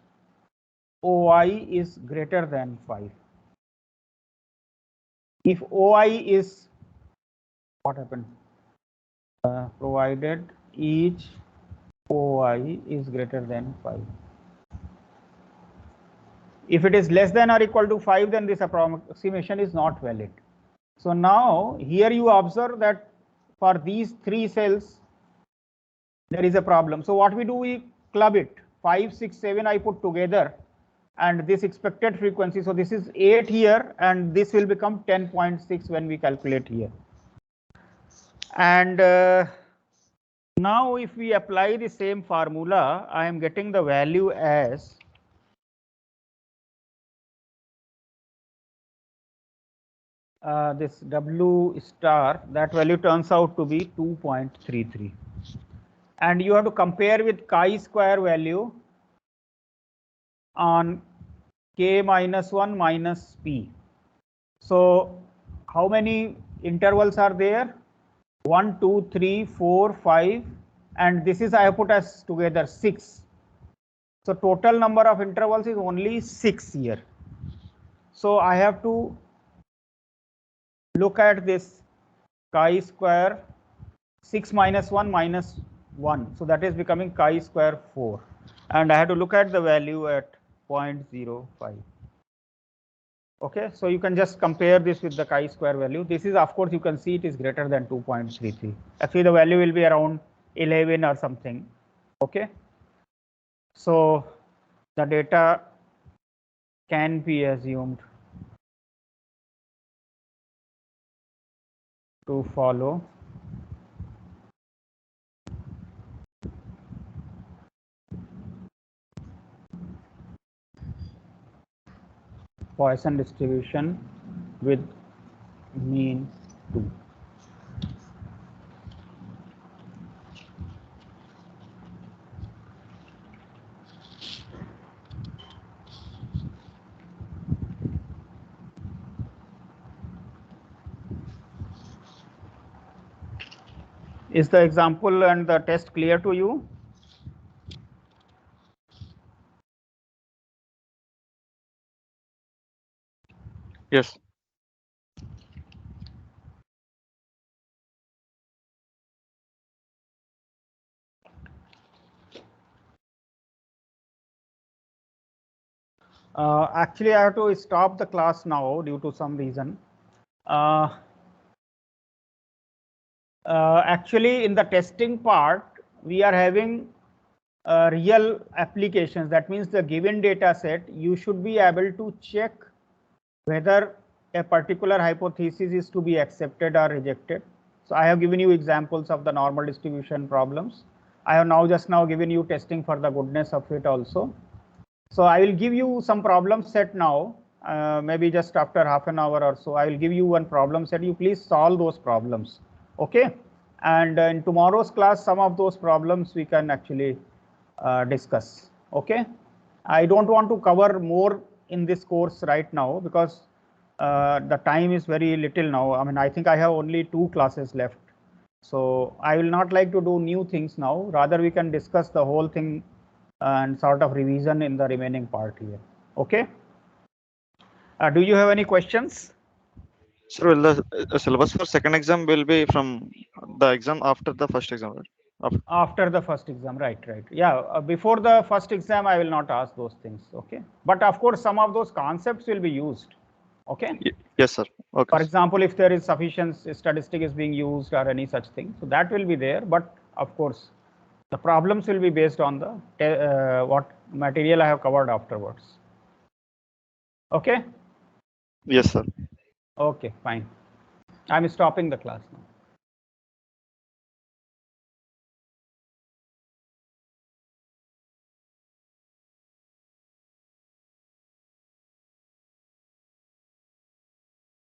OI is greater than 5. If OI is, what happened? Provided each OI is greater than 5. If it is less than or equal to 5, then this approximation is not valid. So now here you observe that for these 3 cells, there is a problem. So what we do, we club it. 5, 6, 7 I put together, and this expected frequency. So this is 8 here, and this will become 10.6 when we calculate here. And now if we apply the same formula, I am getting the value as this W star, that value turns out to be 2.33. And you have to compare with chi-square value on k minus 1 minus p. So how many intervals are there? 1, 2, 3, 4, 5, and this is I have put as together 6. So total number of intervals is only 6 here. So I have to look at this chi-square 6 minus 1 minus 1. So that is becoming chi-square 4. And I have to look at the value at 0.05. Okay, so you can just compare this with the chi-square value. This is, of course, you can see it is greater than 2.33. Actually, the value will be around 11 or something. Okay, so the data can be assumed to follow Poisson distribution with mean 2. Is the example and the test clear to you? Yes. Actually, I have to stop the class now due to some reason. Actually, in the testing part, we are having real applications. That means the given data set, you should be able to check whether a particular hypothesis is to be accepted or rejected. So I have given you examples of the normal distribution problems. I have just now given you testing for the goodness of it also. So I will give you some problem set now, maybe just after half an hour or so. I will give you one problem set. You please solve those problems. Okay. And in tomorrow's class, some of those problems we can actually discuss. Okay. I don't want to cover more in this course right now because the time is very little now. I mean, I think I have only 2 classes left. So I will not like to do new things now. Rather, we can discuss the whole thing and sort of revision in the remaining part here. Okay. Do you have any questions? Sir, will the syllabus for second exam will be from the exam after the first exam, right? After the first exam, right. Yeah, before the first exam, I will not ask those things. Okay. But of course, some of those concepts will be used. Okay. Yes, sir. Okay. For example, if there is sufficient statistic is being used or any such thing, so that will be there. But of course, the problems will be based on the what material I have covered afterwards. Okay. Yes, sir. Okay, fine. I'm stopping the class now.